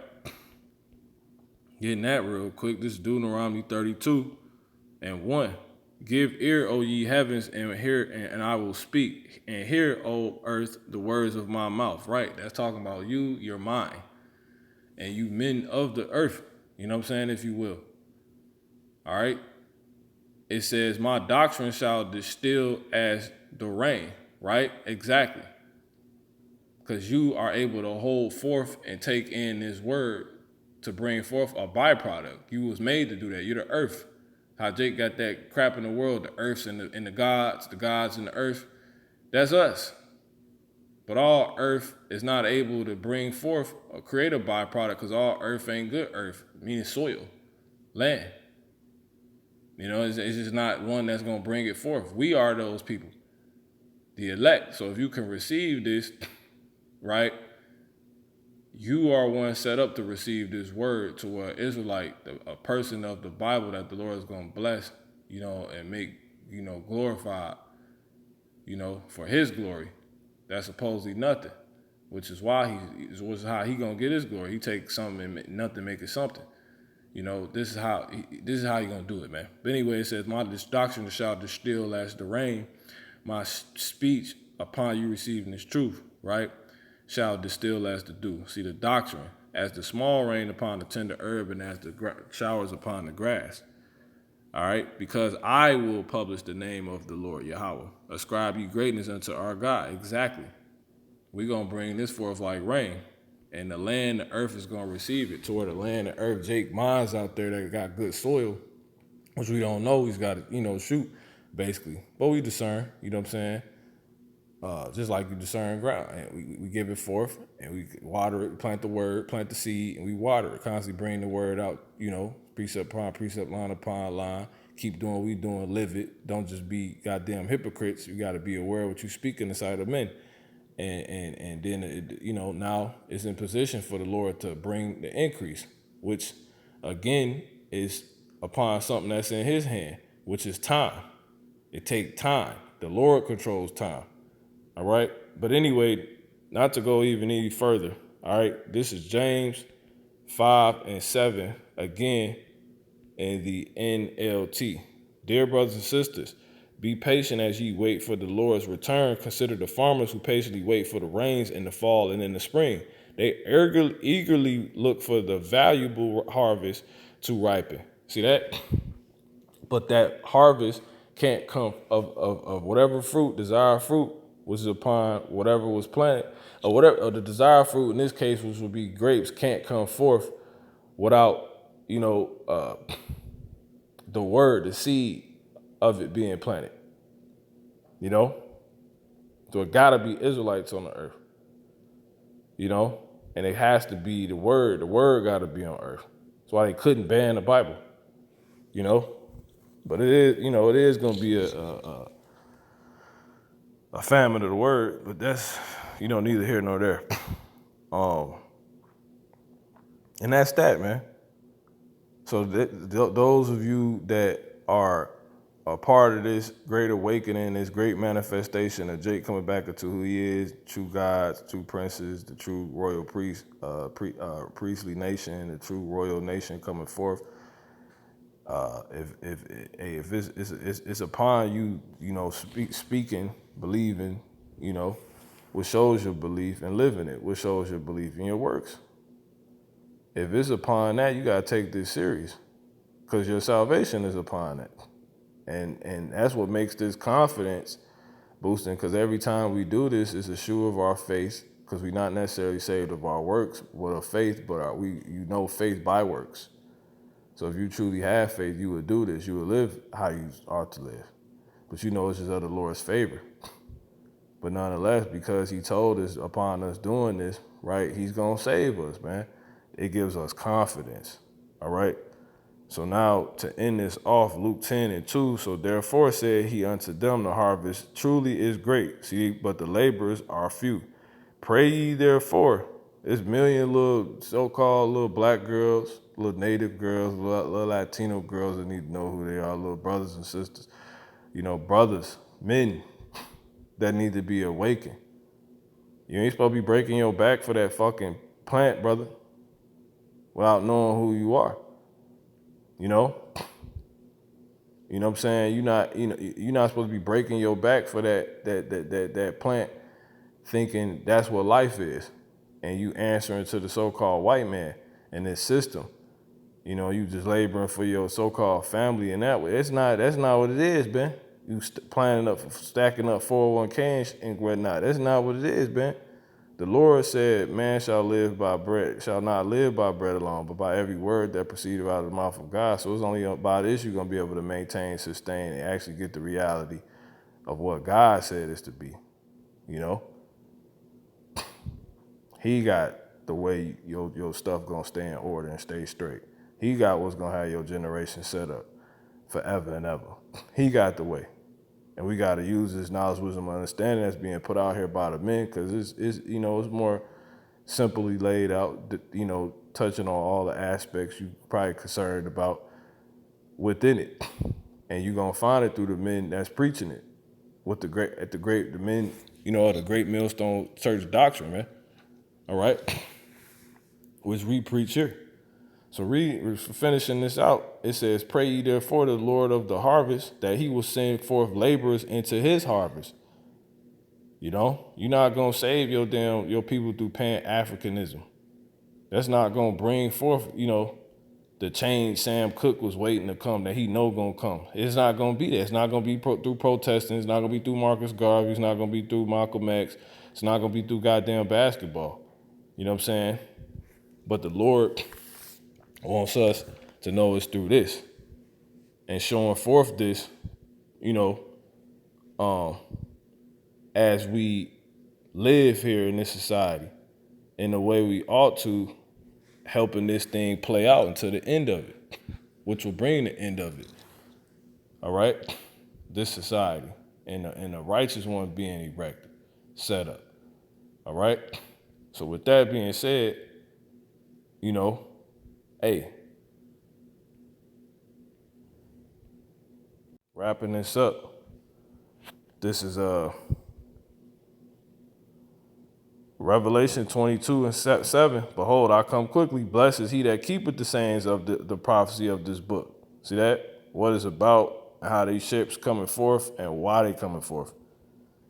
Getting that real quick. This is Deuteronomy 32:1. Give ear, O ye heavens, and hear, and I will speak. And hear, O earth, the words of my mouth. Right? That's talking about you, your mind, and you men of the earth. You know what I'm saying? If you will. All right? It says, my doctrine shall distill as the rain. Right? Exactly. Because you are able to hold forth and take in this word to bring forth a byproduct. You was made to do that. You're the earth. How Jake got that crap in the world, the earths and the gods in the earth. That's us. But all earth is not able to bring forth or create a byproduct because all earth ain't good earth, meaning soil, land. It's just not one that's going to bring it forth. We are those people, the elect. So if you can receive this, right, you are one set up to receive this word to an Israelite, a person of the Bible that the Lord is going to bless, and make
glorified, for his glory. That's supposedly nothing, which is why which is how he gonna get his glory. He takes something and nothing, make it something. This is how you gonna do it, man. But anyway, it says, my doctrine shall distill as the rain, my speech upon you receiving this truth, right? Shall distill as the dew. See, the doctrine, as the small rain upon the tender herb and as the showers upon the grass. All right, because I will publish the name of the Lord Yahawah. Ascribe you greatness unto our God. Exactly. We're going to bring this forth like rain. And the land, the earth is going to receive it. Toward the land, the earth, Jake mines out there that got good soil, which we don't know. He's got to, shoot, basically. But we discern, you know what I'm saying? Just like you discern ground. And we give it forth and we water it, plant the word, plant the seed, and we water it. Constantly bring the word out, precept upon precept, line upon line. Keep doing what we doing, live it. Don't just be goddamn hypocrites. You got to be aware of what you speak in the sight of men. And then, now it's in position for the Lord to bring the increase, which, again, is upon something that's in his hand, which is time. It takes time. The Lord controls time. All right. But anyway, not to go even any further. All right. This is James 5:7 again in the NLT. Dear brothers and sisters, be patient as ye wait for the Lord's return. Consider the farmers who patiently wait for the rains in the fall and in the spring. They eagerly look for the valuable harvest to ripen. See that? But that harvest can't come of whatever fruit, desired fruit, was upon whatever was planted, or the desired fruit in this case, which would be grapes, can't come forth without, the word, the seed of it being planted. So it gotta be Israelites on the earth, and it has to be the word. The word gotta be on earth. That's why they couldn't ban the Bible, But it is gonna be a famine of the word, but that's, neither here nor there. And that's that, man. So those of you that are a part of this great awakening, this great manifestation of Jake coming back into who he is, true gods, true princes, the true royal priestly nation, the true royal nation coming forth. If it's upon you, speaking, believing, what shows your belief, and living it, what shows your belief in your works. If it's upon that, you gotta take this serious, because your salvation is upon it, and that's what makes this confidence boosting. Because every time we do this, it's a shoe of our faith, because we're not necessarily saved of our works, but of faith, but faith by works. So if you truly have faith, you would do this. You would live how you ought to live. But it's just of the Lord's favor. But nonetheless, because he told us upon us doing this, right, he's going to save us, man. It gives us confidence, all right? So now to end this off, Luke 10:2, so therefore said he unto them, the harvest truly is great, see, but the laborers are few. Pray ye therefore. There's million little so-called little black girls, little native girls, little Latino girls that need to know who they are, little brothers and sisters, brothers, men that need to be awakened. You ain't supposed to be breaking your back for that fucking plant, brother, without knowing who you are. You know what I'm saying? You're not supposed to be breaking your back for that plant, thinking that's what life is, and you answering to the so-called white man and this system. You just laboring for your so-called family in that way. That's not what it is, Ben. You planning up, stacking up 401k and whatnot. That's not what it is, Ben. The Lord said, man shall not live by bread alone, but by every word that proceeded out of the mouth of God. So it's only by this you're going to be able to maintain, sustain, and actually get the reality of what God said is to be. He got the way your stuff going to stay in order and stay straight. He got what's going to have your generation set up forever and ever. He got the way. And we got to use this knowledge, wisdom, and understanding that's being put out here by the men, because it's more simply laid out, touching on all the aspects you probably concerned about within it.
And you're gonna find it through the men that's preaching it with the men, the great millstone church doctrine, man. All right. Which we preach here. So finishing this out, it says, "Pray ye therefore to the Lord of the harvest, that he will send forth laborers into his harvest." You're not gonna save your people through Pan-Africanism. That's not gonna bring forth, the change Sam Cooke was waiting to come, that he know gonna come. It's not gonna be there. It's not gonna be through protesting. It's not gonna be through Marcus Garvey. It's not gonna be through Malcolm X. It's not gonna be through goddamn basketball. You know what I'm saying? But the Lord wants us to know it's through this, and showing forth this, as we live here in this society in the way we ought to, helping this thing play out until the end of it, which will bring the end of it. All right? This society and the righteous one being erected, set up. All right? So with that being said, hey, wrapping this up, this is Revelation 22 and 7. "Behold, I come quickly. Blessed is he that keepeth the sayings of the prophecy of this book." See that? What it's about, how these ships coming forth, and why they coming forth,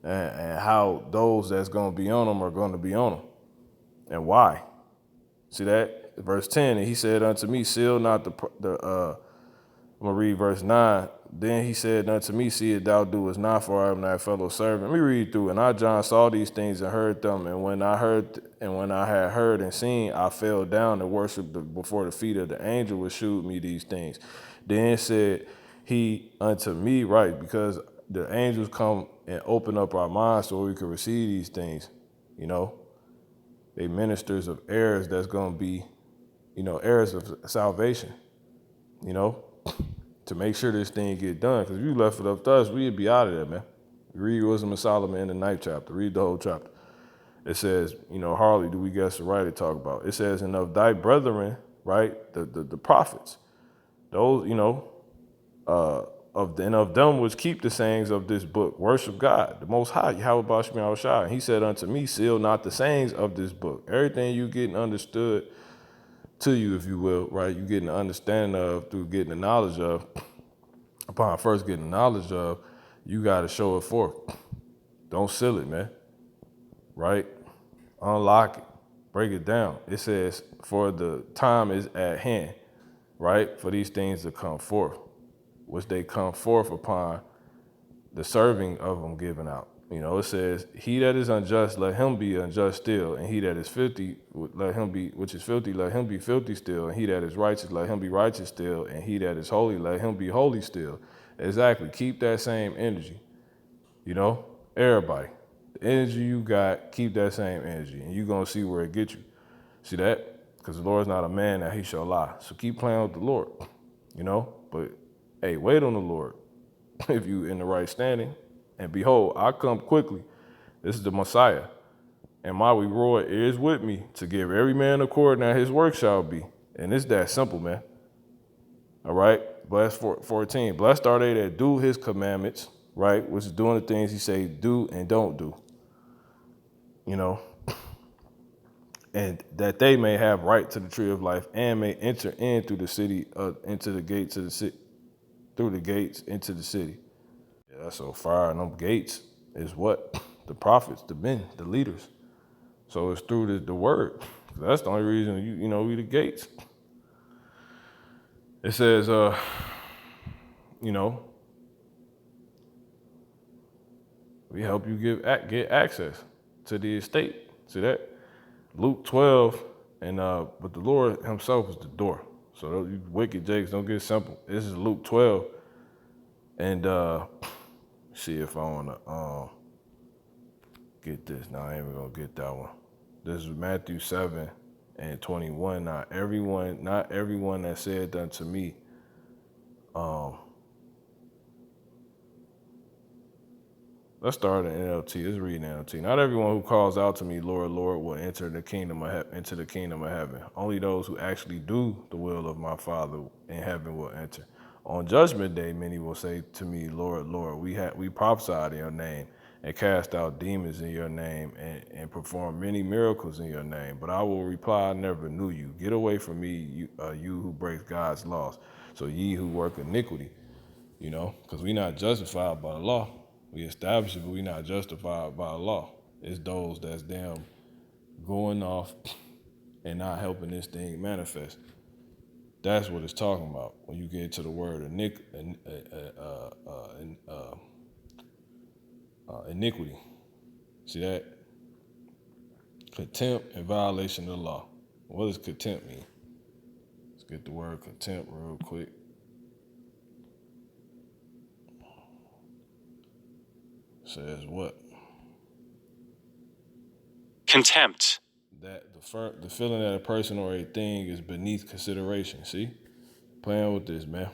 and how those that's going to be on them are going to be on them, and why. See that? Verse 10, "And he said unto me, seal not I'm going to read verse 9. "Then he said unto me, see it thou doest not, for I am thy fellow servant." Let me read through. "And I, John, saw these things and heard them. And when I had heard and seen, I fell down and worshipped before the feet of the angel which shewed me these things. Then said he unto me," right, because the angels come and open up our minds so we can receive these things. They ministers of heirs that's going to be, heirs of salvation, to make sure this thing get done. Because if you left it up to us, we'd be out of there, man. Read Wisdom of Solomon in the 9th chapter. Read the whole chapter. It says, hardly do we guess the right to talk about. It says, "And of thy brethren," right, the prophets, those, of them which keep the sayings of this book, worship God, the Most High, Yahawah. And he said unto me, seal not the sayings of this book. Everything you getting understood to you, if you will, right? You getting the understanding of through getting the knowledge of. Upon first getting the knowledge of, you got to show it forth. Don't seal it, man. Right? Unlock it. Break it down. It says, "For the time is at hand," right? "For these things to come forth," which they come forth upon the serving of them given out. It says, "He that is unjust, let him be unjust still. And he that is filthy, let him be filthy still. And he that is righteous, let him be righteous still. And he that is holy, let him be holy still." Exactly. Keep that same energy. Everybody. The energy you got, keep that same energy. And you're going to see where it gets you. See that? Because the Lord's not a man that he shall lie. So keep playing with the Lord. But, hey, wait on the Lord. If you in the right standing. "And behold, I come quickly." This is the Messiah. "And my reward is with me, to give every man according as his work shall be." And it's that simple, man. All right? Blessed 14. "Blessed are they that do his commandments," right? Which is doing the things he say do and don't do. "And that they may have right to the tree of life, and may enter in through the city, into the gates of the city, through the gates into the city." Yeah, that's so fire. And them gates is what? The prophets, the men, the leaders. So it's through the word. That's the only reason we the gates. It says, we help you get access to the estate. See that? Luke 12, and but the Lord himself is the door. So you wicked jakes, don't get simple. This is Luke 12. And see if I wanna get this. No, I ain't even gonna get that one. This is Matthew 7 and 21. Not everyone that said unto me, let's start in NLT. Let's read NLT. "Not everyone who calls out to me, Lord, Lord, will enter into the kingdom of heaven. Only those who actually do the will of my Father in heaven will enter. On judgment day, many will say to me, Lord, Lord, we prophesied in your name and cast out demons in your name and performed many miracles in your name. But I will reply, I never knew you. Get away from me, you who breaks God's laws. So ye who work iniquity, because we not justified by the law. We establish it, but we not justified by the law. It's those that's damn going off and not helping this thing manifest. That's what it's talking about when you get to the word iniquity. See that? Contempt and violation of the law. What does contempt mean? Let's get the word contempt real quick. Says what?
Contempt.
That the feeling that a person or a thing is beneath consideration. See? Playing with this, man.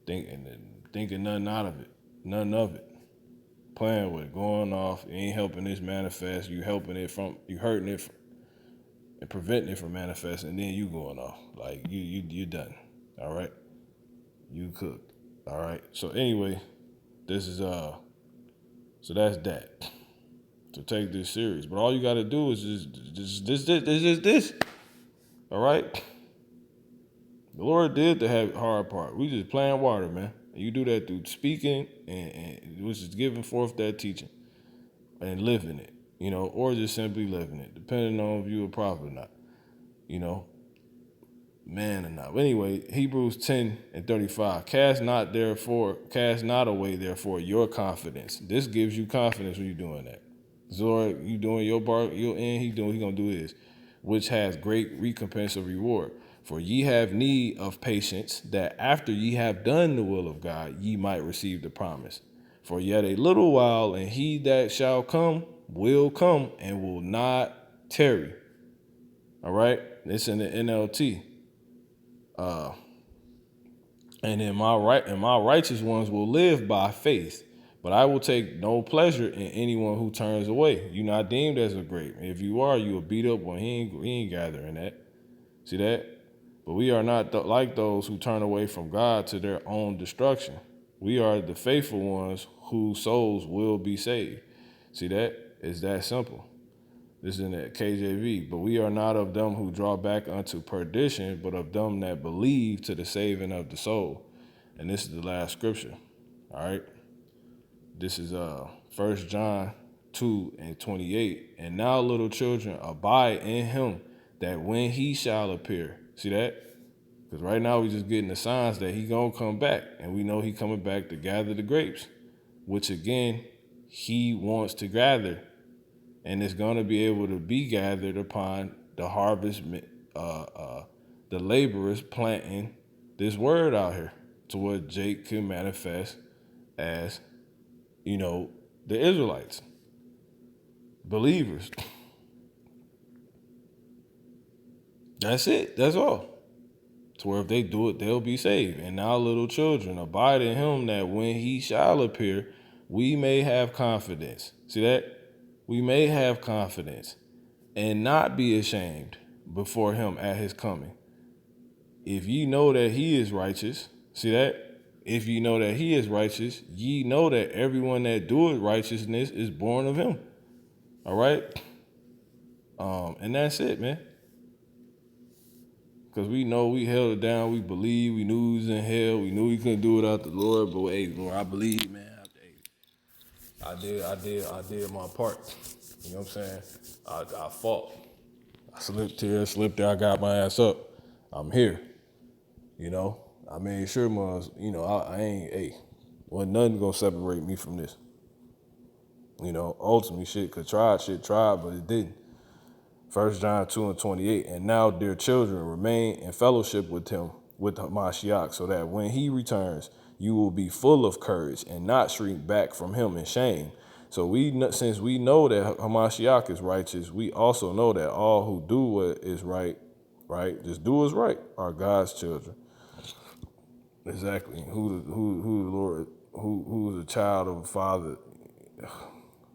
Thinking nothing out of it. Nothing of it. Playing with it, going off, you ain't helping this manifest, you hurting it and preventing it from manifesting, and then you going off. Like you done. All right? You cooked. All right. So anyway, this is so that's that. So take this serious. But all you gotta do is just this. All right? The Lord did the hard part. We just playing water, man. And you do that through speaking and which is giving forth that teaching and living it, or just simply living it, depending on if you're a prophet or not, man or not. But anyway, Hebrews 10:35. Cast not away, therefore, your confidence. This gives you confidence when you're doing that. Lord, you doing your part, your end, he gonna do his, which has great recompense of reward. For ye have need of patience, that after ye have done the will of God, ye might receive the promise. For yet a little while, and he that shall come will come and will not tarry. All right? It's in the NLT. And my righteous ones will live by faith. But I will take no pleasure in anyone who turns away. You're not deemed as a grape. If you are, you will beat up when he ain't gathering that. See that? But we are not like those who turn away from God to their own destruction. We are the faithful ones whose souls will be saved. See that? It's that simple. This is in the KJV. But we are not of them who draw back unto perdition, but of them that believe to the saving of the soul. And this is the last scripture. All right? This is 1 John 2:28. And now, little children, abide in him, that when he shall appear. See that? Because right now we just getting the signs that he gonna come back. And we know he coming back to gather the grapes, which again, he wants to gather. And it's gonna be able to be gathered upon the harvest, the laborers planting this word out here to what Jake can manifest as, the Israelites, believers. That's it. That's all. To where if they do it, they'll be saved. And now, little children, abide in him, that when he shall appear, we may have confidence. See that? We may have confidence and not be ashamed before him at his coming. If ye know that he is righteous, see that? If ye know that he is righteous, ye know that everyone that doeth righteousness is born of him. All right? And that's it, man. Because we know we held it down. We believe. We knew we was in hell. We knew we couldn't do it without the Lord. But hey, Lord, I believe, man. I did my part. You know what I'm saying? I fought. I slipped here, I got my ass up. I'm here. I made sure I ain't, wasn't nothing gonna separate me from this. Ultimately shit tried, but it didn't. 1 John 2:28, and now, dear children, remain in fellowship with him, with Hamashiach, so that when he returns, you will be full of courage and not shrink back from him in shame. So since we know that Hamashiach is righteous, we also know that all who do what is right, just do what's right, are God's children. Exactly. Who the Lord, who is a child of a father?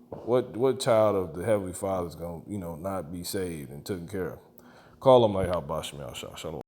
What child of the Heavenly Father is going to, not be saved and taken care of? Call him like how Basham Shalom.